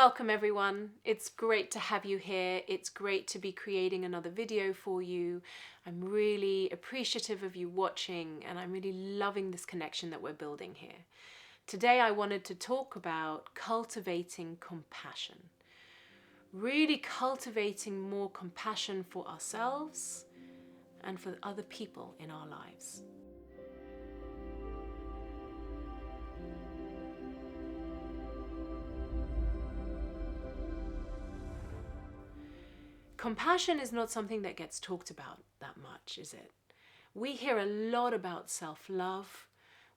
Welcome everyone. It's great to have you here. It's great to be creating another video for you. I'm really appreciative of you watching and I'm really loving this connection that we're building here. Today I wanted to talk about cultivating compassion. Really cultivating more compassion for ourselves and for other people in our lives. Compassion is not something that gets talked about that much, is it? We hear a lot about self-love,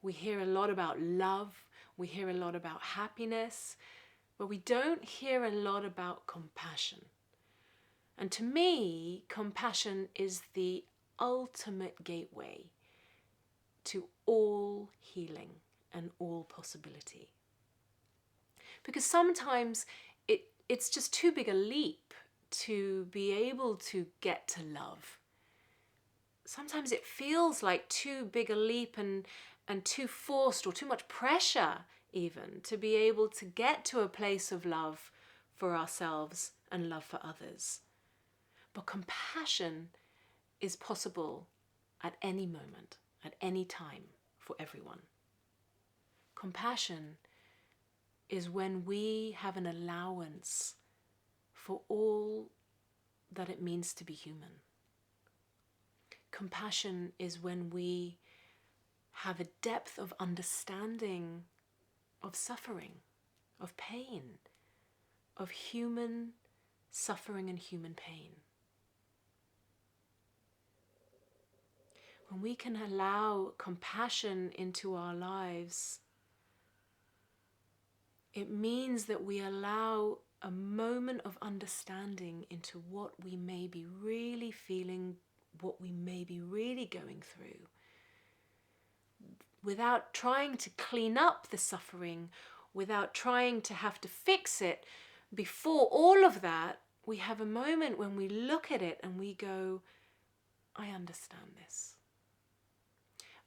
we hear a lot about love, we hear a lot about happiness, but we don't hear a lot about compassion. And to me, compassion is the ultimate gateway to all healing and all possibility. Because sometimes it's just too big a leap to be able to get to love. Sometimes it feels like too big a leap and too forced or too much pressure even to be able to get to a place of love for ourselves and love for others. But compassion is possible at any moment, at any time, for everyone. Compassion is when we have an allowance for all that it means to be human. Compassion is when we have a depth of understanding of suffering, of pain, of human suffering and human pain. When we can allow compassion into our lives, it means that we allow a moment of understanding into what we may be really feeling, what we may be really going through, without trying to clean up the suffering, without trying to have to fix it. Before all of that, we have a moment when we look at it and we go, I understand this.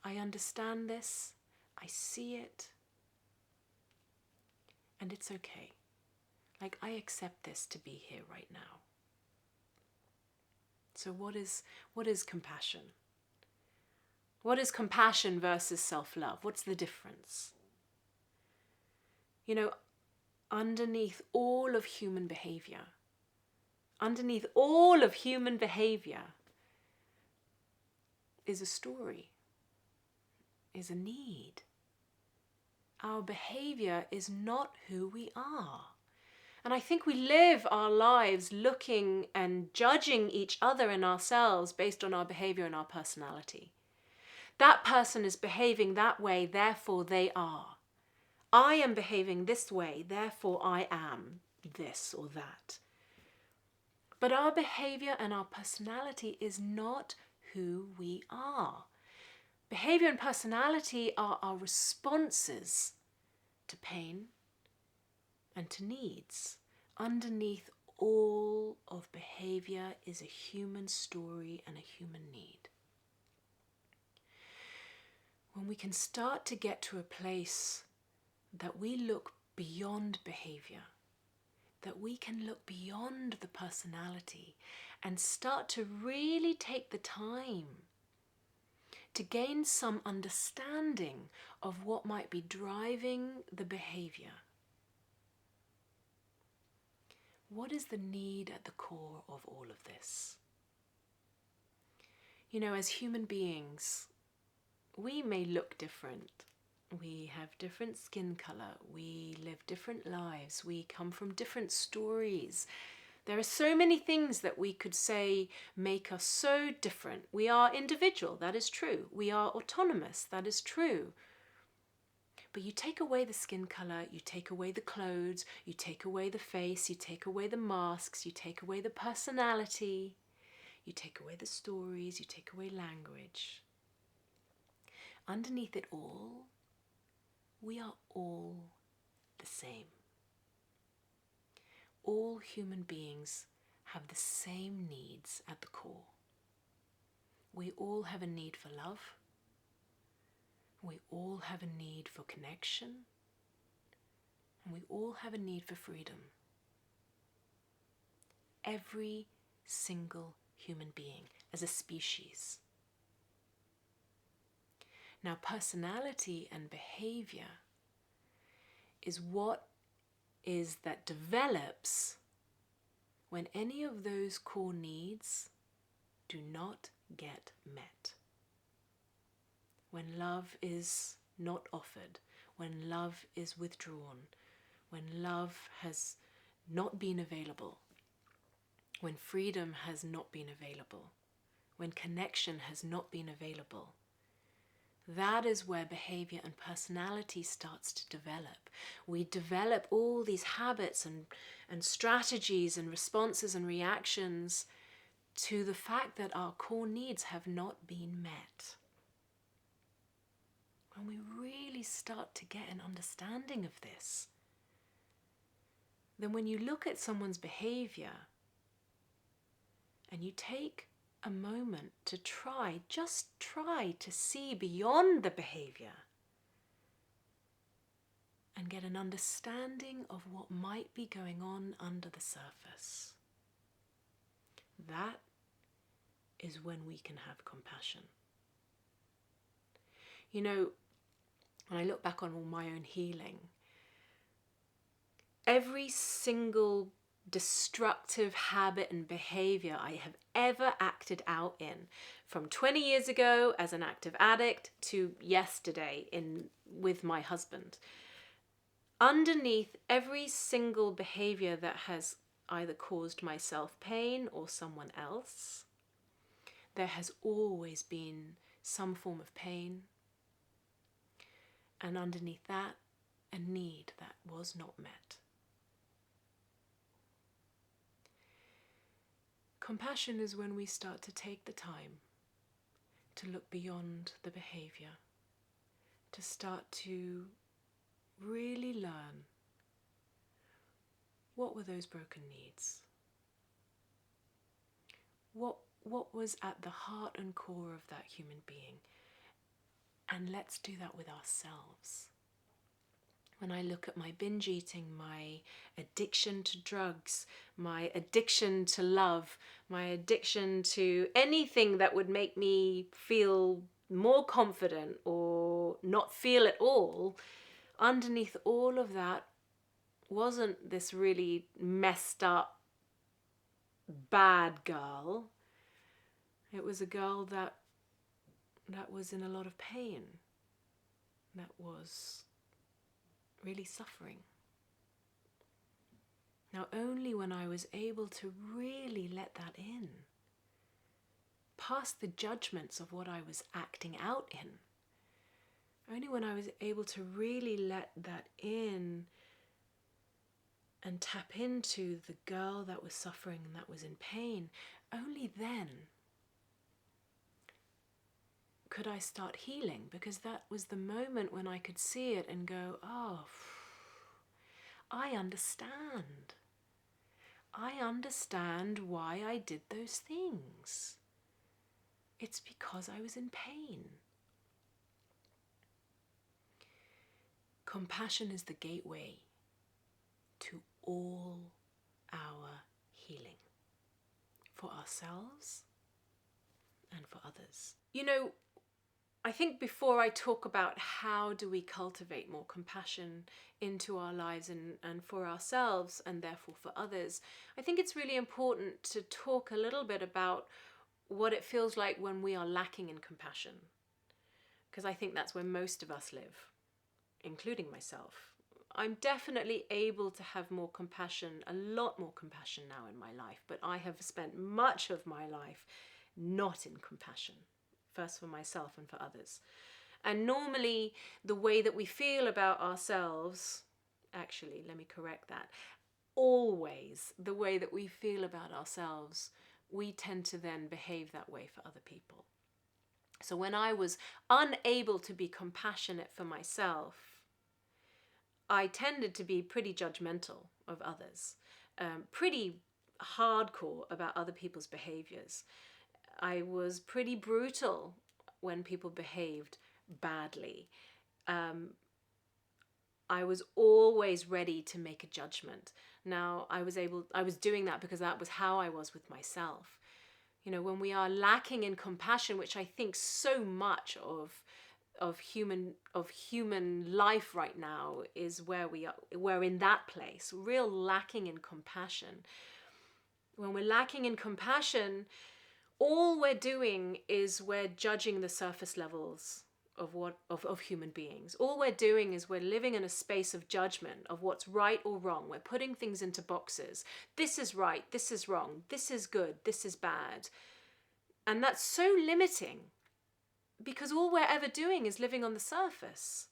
I understand this. I see it. And it's okay. Like, I accept this to be here right now. So what is compassion? What is compassion versus self-love? What's the difference? You know, underneath all of human behavior, is a story, is a need. Our behavior is not who we are. And I think we live our lives looking and judging each other and ourselves based on our behavior and our personality. That person is behaving that way, therefore they are. I am behaving this way, therefore I am this or that. But our behavior and our personality is not who we are. Behavior and personality are our responses to pain and to needs. Underneath all of behavior is a human story and a human need. When we can start to get to a place that we look beyond behavior, that we can look beyond the personality and start to really take the time to gain some understanding of what might be driving the behavior. What is the need at the core of all of this? You know, as human beings, we may look different. We have different skin color. We live different lives. We come from different stories. There are so many things that we could say make us so different. We are individual, that is true. We are autonomous, that is true. But you take away the skin color, you take away the clothes, you take away the face, you take away the masks, you take away the personality, you take away the stories, you take away language. Underneath it all, we are all the same. All human beings have the same needs at the core. We all have a need for love. We all have a need for connection. And we all have a need for freedom. every single human being as a species. Now, personality and behavior is what is that develops when any of those core needs do not get met. When love is not offered, when love is withdrawn, when love has not been available, when freedom has not been available, when connection has not been available, that is where behavior and personality starts to develop. We develop all these habits and strategies and responses and reactions to the fact that our core needs have not been met. When we really start to get an understanding of this, then when you look at someone's behavior and you take a moment to just try to see beyond the behavior and get an understanding of what might be going on under the surface. That is when we can have compassion. You know, when I look back on all my own healing, every single destructive habit and behavior I have ever acted out in, from 20 years ago as an active addict to yesterday with my husband, underneath every single behavior that has either caused myself pain or someone else, there has always been some form of pain, and underneath that, a need that was not met. Compassion is when we start to take the time to look beyond the behavior, to start to really learn what were those broken needs. What was at the heart and core of that human being? And let's do that with ourselves. When I look at my binge eating, my addiction to drugs, my addiction to love, my addiction to anything that would make me feel more confident or not feel at all, underneath all of that wasn't this really messed up, bad girl. It was a girl that was in a lot of pain, that was really suffering. Now, only when I was able to really let that in, past the judgments of what I was acting out in, only when I was able to really let that in and tap into the girl that was suffering and that was in pain, only then could I start healing, because that was the moment when I could see it and go, oh, I understand. I understand why I did those things. It's because I was in pain. Compassion is the gateway to all our healing, for ourselves and for others. You know, I think before I talk about how do we cultivate more compassion into our lives and for ourselves and therefore for others, I think it's really important to talk a little bit about what it feels like when we are lacking in compassion. Because I think that's where most of us live, including myself. I'm definitely able to have more compassion, a lot more compassion now in my life, but I have spent much of my life not in compassion. First for myself and for others. And normally the way that we feel about ourselves, actually, let me correct that, always the way that we feel about ourselves, we tend to then behave that way for other people. So when I was unable to be compassionate for myself, I tended to be pretty judgmental of others, pretty hardcore about other people's behaviors. I was pretty brutal when people behaved badly. I was always ready to make a judgment. Now I was doing that because that was how I was with myself. You know, when we are lacking in compassion, which I think so much of human life right now is where we're in that place, real lacking in compassion. When we're lacking in compassion, all we're doing is we're judging the surface levels of human beings. All we're doing is we're living in a space of judgment of what's right or wrong. We're putting things into boxes. This is right, this is wrong, this is good, this is bad. And that's so limiting, because all we're ever doing is living on the surface.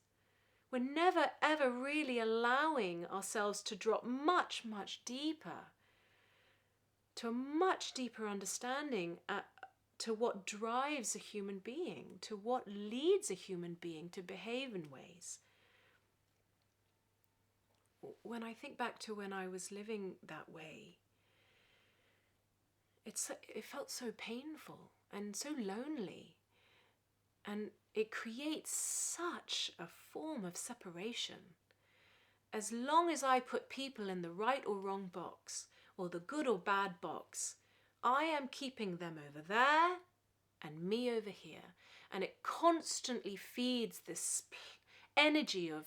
We're never ever really allowing ourselves to drop much, much deeper, to a much deeper understanding to what drives a human being, to what leads a human being to behave in ways. When I think back to when I was living that way, it felt so painful and so lonely. And it creates such a form of separation. As long as I put people in the right or wrong box, or the good or bad box, I am keeping them over there and me over here. And it constantly feeds this energy of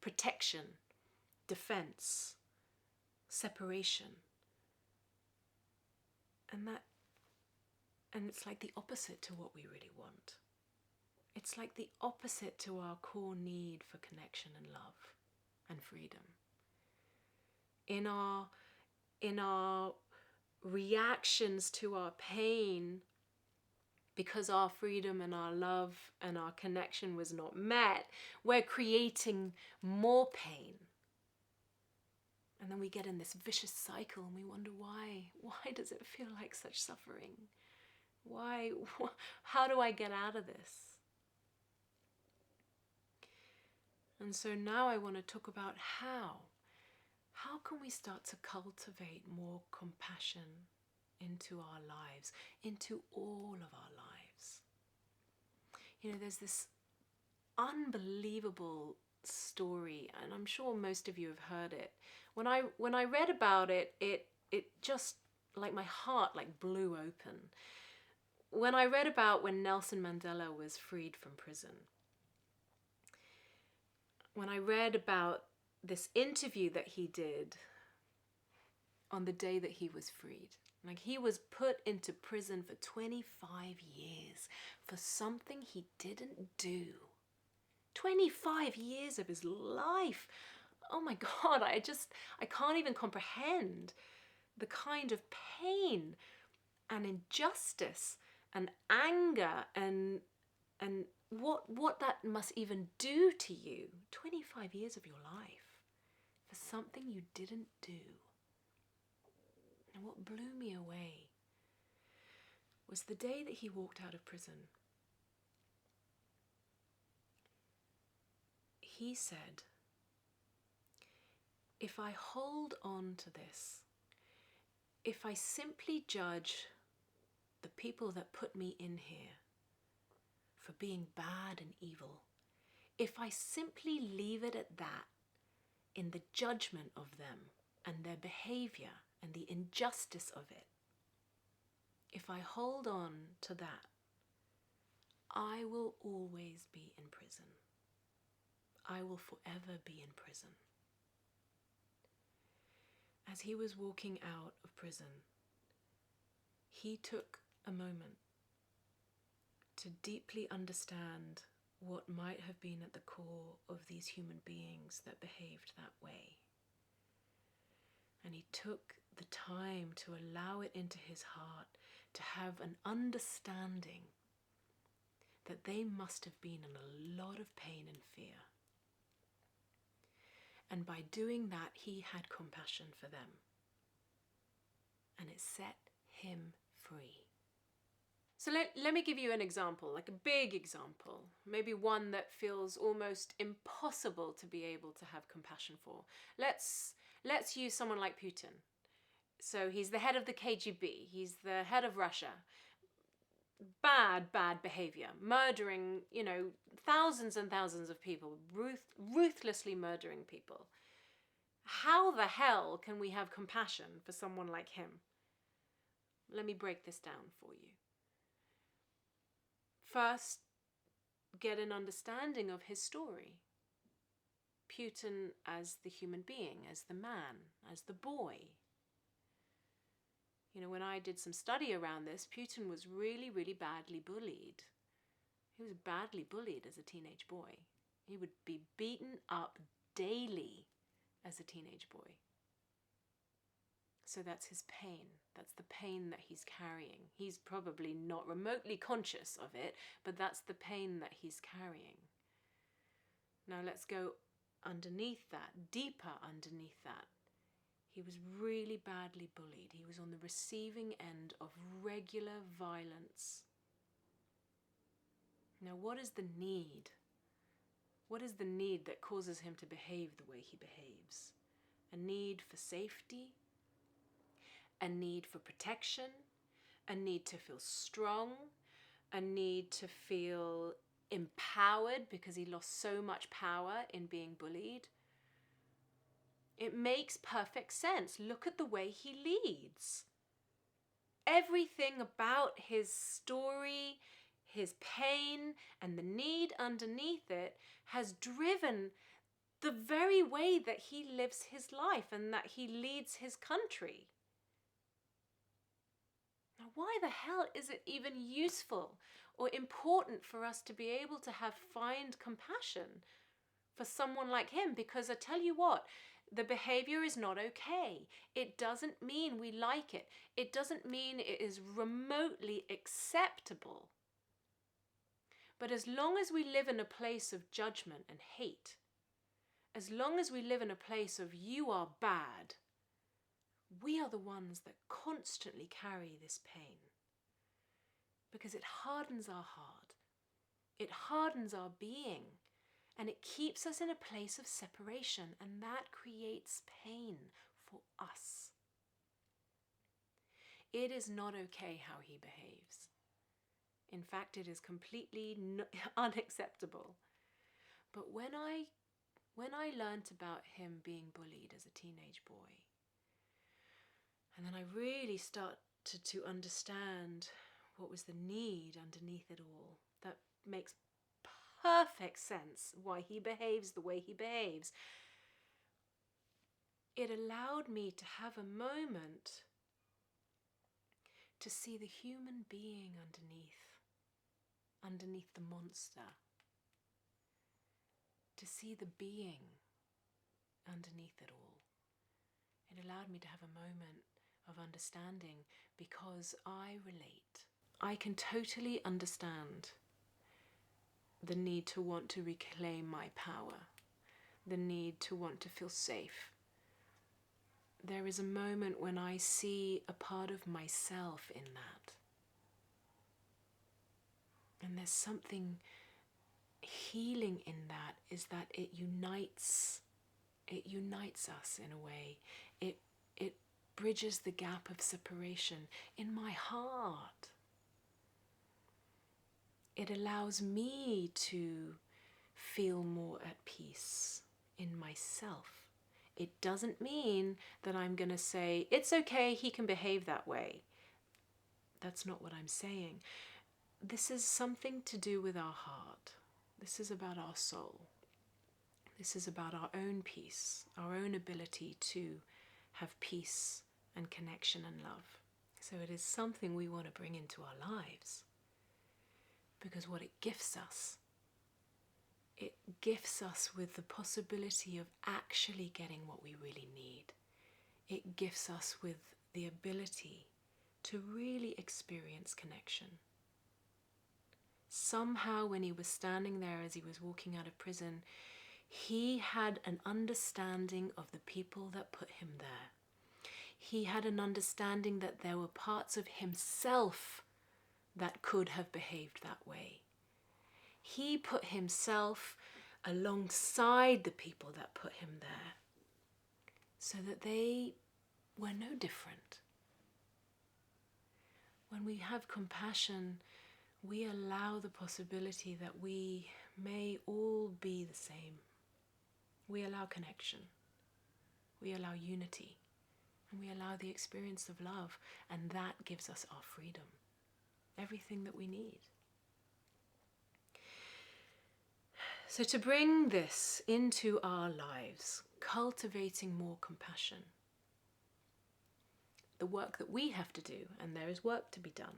protection, defense, separation. And it's like the opposite to what we really want. It's like the opposite to our core need for connection and love and freedom. In our reactions to our pain, because our freedom and our love and our connection was not met, we're creating more pain. And then we get in this vicious cycle and we wonder why. Why does it feel like such suffering? Why? How do I get out of this? And so now I want to talk about how. How can we start to cultivate more compassion into our lives, into all of our lives? You know, there's this unbelievable story, and I'm sure most of you have heard it. When I read about it, it just, like, my heart like blew open. When I read about when Nelson Mandela was freed from prison, when I read about this interview that he did on the day that he was freed, like, he was put into prison for 25 years for something he didn't do. 25 years of his life. Oh my God, I can't even comprehend the kind of pain and injustice and anger and what that must even do to you. 25 years of your life for something you didn't do. And what blew me away was the day that he walked out of prison. He said, if I hold on to this, if I simply judge the people that put me in here for being bad and evil, if I simply leave it at that, in the judgment of them and their behavior and the injustice of it, if I hold on to that, I will always be in prison. I will forever be in prison. As he was walking out of prison, he took a moment to deeply understand what might have been at the core of these human beings that behaved that way. And he took the time to allow it into his heart, to have an understanding that they must have been in a lot of pain and fear. And by doing that, he had compassion for them. And it set him free. So let me give you an example, like a big example, maybe one that feels almost impossible to be able to have compassion for. Let's use someone like Putin. So he's the head of the KGB, he's the head of Russia. bad behavior, murdering, thousands and thousands of people, ruthlessly murdering people. How the hell can we have compassion for someone like him? Let me break this down for you. First, get an understanding of his story. Putin as the human being, as the man, as the boy. When I did some study around this, Putin was really, really badly bullied. He was badly bullied as a teenage boy. He would be beaten up daily as a teenage boy. So that's his pain. That's the pain that he's carrying. He's probably not remotely conscious of it, but that's the pain that he's carrying. Now let's go underneath that, deeper underneath that. He was really badly bullied. He was on the receiving end of regular violence. Now, what is the need? What is the need that causes him to behave the way he behaves? A need for safety, a need for protection, a need to feel strong, a need to feel empowered because he lost so much power in being bullied. It makes perfect sense. Look at the way he leads. Everything about his story, his pain, and the need underneath it has driven the very way that he lives his life and that he leads his country. Now, why the hell is it even useful or important for us to be able to find compassion for someone like him? Because I tell you what, the behavior is not okay. It doesn't mean we like it. It doesn't mean it is remotely acceptable. But as long as we live in a place of judgment and hate, as long as we live in a place of you are bad, we are the ones that constantly carry this pain. Because it hardens our heart. It hardens our being. And it keeps us in a place of separation, and that creates pain for us. It is not okay how he behaves. In fact, it is completely unacceptable. But when I learnt about him being bullied as a teenage boy, and then I really started to understand what was the need underneath it all, that makes perfect sense why he behaves the way he behaves. It allowed me to have a moment to see the human being underneath the monster, to see the being underneath it all. It allowed me to have a moment of understanding because I relate. I can totally understand the need to want to reclaim my power, the need to want to feel safe. There is a moment when I see a part of myself in that. And there's something healing in that, is that it unites us in a way. It bridges the gap of separation in my heart. It allows me to feel more at peace in myself. It doesn't mean that I'm going to say, it's okay, he can behave that way. That's not what I'm saying. This is something to do with our heart. This is about our soul. This is about our own peace, our own ability to have peace and connection and love. So it is something we want to bring into our lives. Because what it gifts us with the possibility of actually getting what we really need. It gifts us with the ability to really experience connection. Somehow when he was standing there as he was walking out of prison, he had an understanding of the people that put him there. He had an understanding that there were parts of himself that could have behaved that way. He put himself alongside the people that put him there so that they were no different. When we have compassion we allow the possibility that we may all be the same. We allow connection, we allow unity, and we allow the experience of love, and that gives us our freedom, everything that we need. So to bring this into our lives, cultivating more compassion, the work that we have to do, and there is work to be done,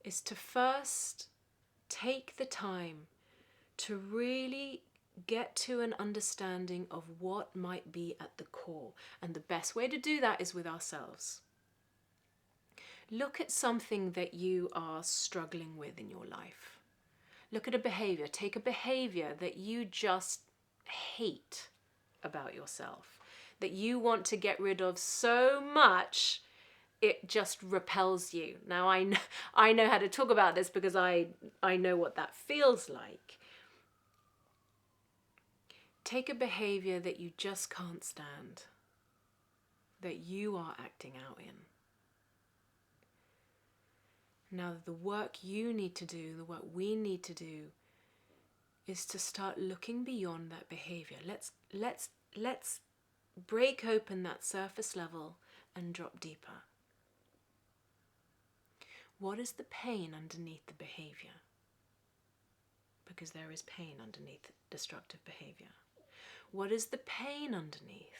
is to first take the time to really get to an understanding of what might be at the core. And the best way to do that is with ourselves. Look at something that you are struggling with in your life. Look at a behavior. Take a behavior that you just hate about yourself, that you want to get rid of so much it just repels you. Now I know how to talk about this because I know what that feels like. Take a behavior that you just can't stand, that you are acting out in. Now the work you need to do, the work we need to do, is to start looking beyond that behavior. Let's break open that surface level and drop deeper. What is the pain underneath the behavior? Because there is pain underneath destructive behavior. What is the pain underneath?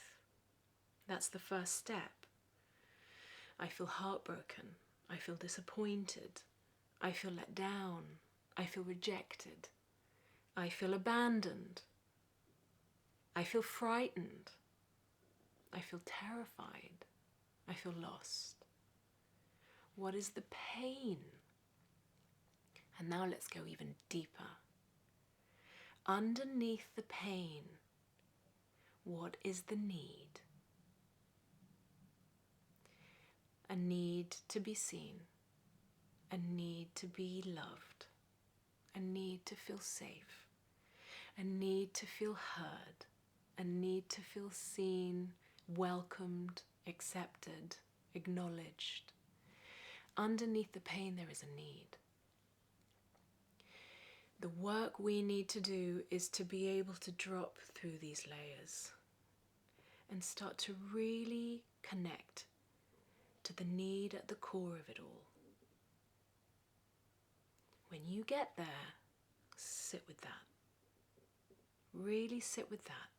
That's the first step. I feel heartbroken. I feel disappointed. I feel let down. I feel rejected. I feel abandoned. I feel frightened. I feel terrified. I feel lost. What is the pain? And now let's go even deeper. Underneath the pain, what is the need? A need to be seen, a need to be loved, a need to feel safe, a need to feel heard, a need to feel seen, welcomed, accepted, acknowledged. Underneath the pain there is a need. The work we need to do is to be able to drop through these layers and start to really connect to the need at the core of it all. When you get there, sit with that. Really sit with that.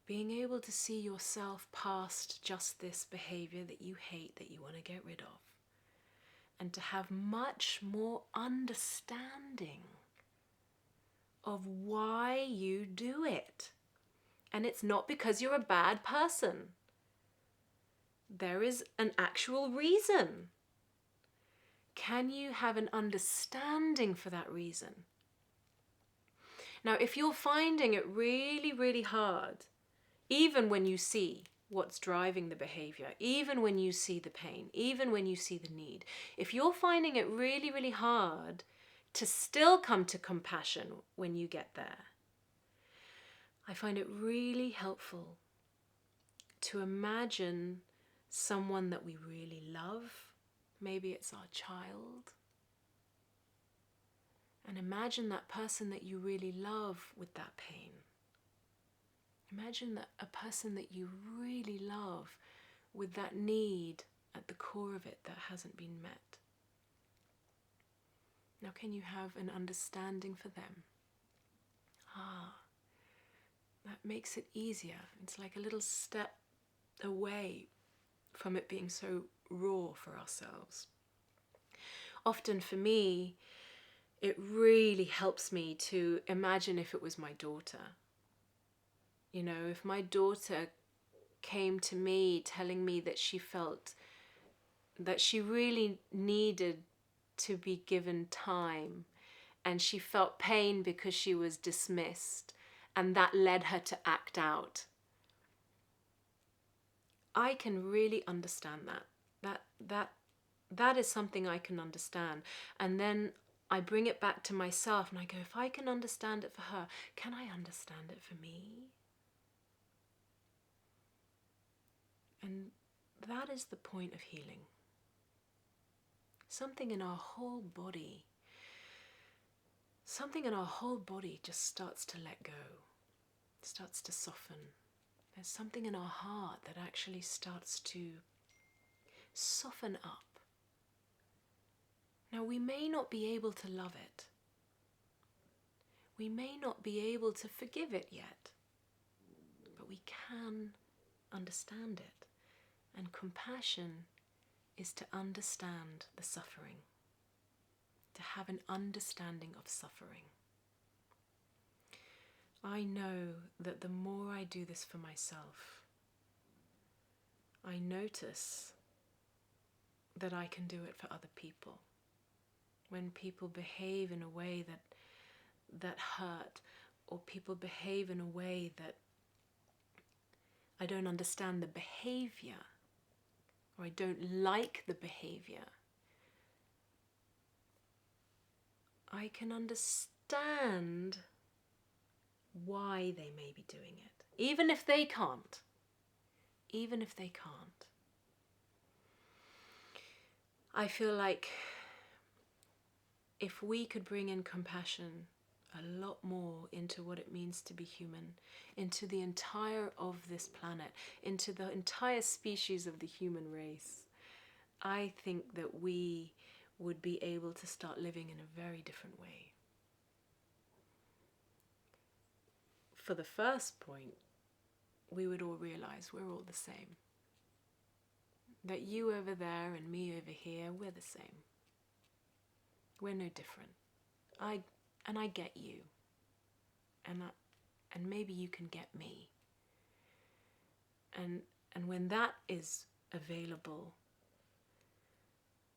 Being able to see yourself past just this behavior that you hate, that you want to get rid of. And to have much more understanding of why you do it. And it's not because you're a bad person. There is an actual reason. Can you have an understanding for that reason? Now, if you're finding it really, really hard, even when you see what's driving the behavior, even when you see the pain, even when you see the need, if you're finding it really, really hard to still come to compassion when you get there, I find it really helpful to imagine someone that we really love. Maybe it's our child. And imagine that person that you really love with that pain. Imagine that a person that you really love with that need at the core of it that hasn't been met. Now, can you have an understanding for them? That makes it easier. It's like a little step away from it being so raw for ourselves. Often for me, it really helps me to imagine if it was my daughter. You know, if my daughter came to me telling me that she felt that she really needed to be given time, and she felt pain because she was dismissed, and that led her to act out. I can really understand that is something I can understand. And then I bring it back to myself and I go, if I can understand it for her, can I understand it for me? And that is the point of healing. something in our whole body just starts to let go, starts to soften. There's something in our heart that actually starts to soften up. Now, we may not be able to love it. We may not be able to forgive it yet, but we can understand it. And compassion is to understand the suffering, to have an understanding of suffering. I know that the more I do this for myself, I notice that I can do it for other people. When people behave in a way that hurt, or people behave in a way that I don't understand the behavior, or I don't like the behavior, I can understand why they may be doing it, even if they can't. Even if they can't. I feel like if we could bring in compassion a lot more into what it means to be human, into the entire of this planet, into the entire species of the human race, I think that we would be able to start living in a very different way. For the first point, we would all realize we're all the same. That you over there and me over here, we're the same. We're no different. I get you. And maybe you can get me. And when that is available,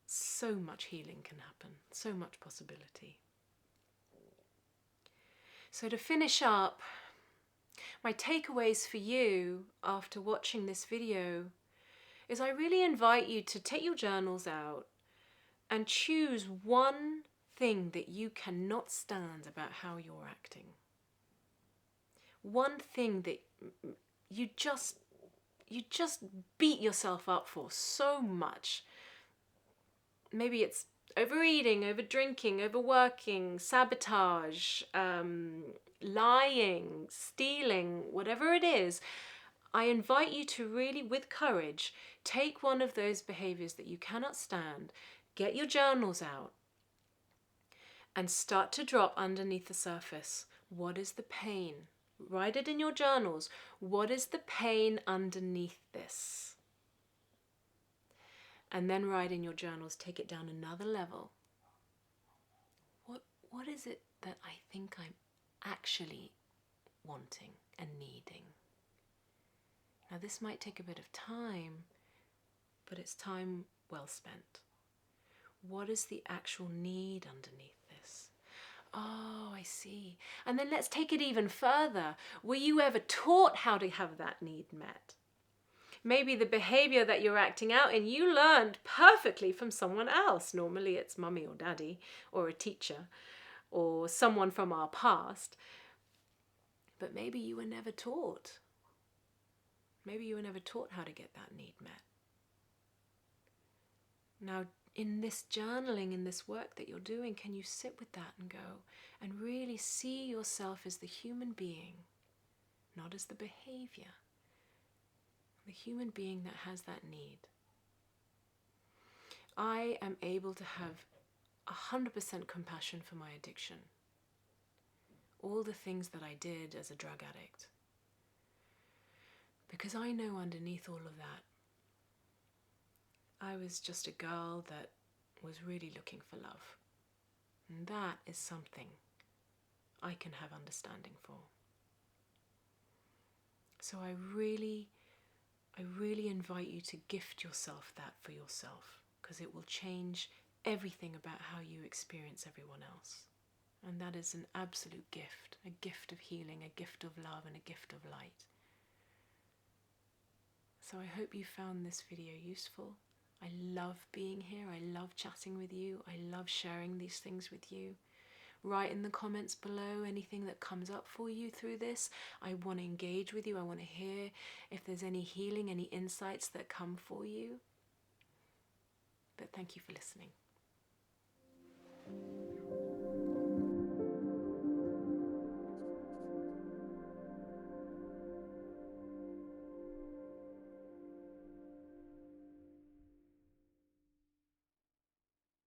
so much healing can happen, so much possibility. So to finish up, my takeaways for you after watching this video is I really invite you to take your journals out and choose one thing that you cannot stand about how you're acting. One thing that you just beat yourself up for so much. Maybe it's overeating, over drinking, overworking, sabotage, lying, stealing, whatever it is. I invite you to really, with courage, take one of those behaviors that you cannot stand, get your journals out, and start to drop underneath the surface. What is the pain? Write it in your journals. What is the pain underneath this? And then write in your journals, take it down another level. What is it that I think I'm actually wanting and needing? Now this might take a bit of time, but it's time well spent. What is the actual need underneath this? Oh, I see. And then let's take it even further. Were you ever taught how to have that need met? Maybe the behavior that you're acting out in, you learned perfectly from someone else. Normally it's mummy or daddy or a teacher or someone from our past. But maybe you were never taught. Maybe you were never taught how to get that need met. Now, in this journaling, in this work that you're doing, can you sit with that and go and really see yourself as the human being, not as the behavior, the human being that has that need? I am able to have 100% compassion for my addiction, all the things that I did as a drug addict, because I know underneath all of that, I was just a girl that was really looking for love. And that is something I can have understanding for. So I really invite you to gift yourself that for yourself, because it will change everything about how you experience everyone else. And that is an absolute gift, a gift of healing, a gift of love, and a gift of light. So I hope you found this video useful. I love being here. I love chatting with you. I love sharing these things with you. Write in the comments below anything that comes up for you through this. I want to engage with you. I want to hear if there's any healing, any insights that come for you. But thank you for listening.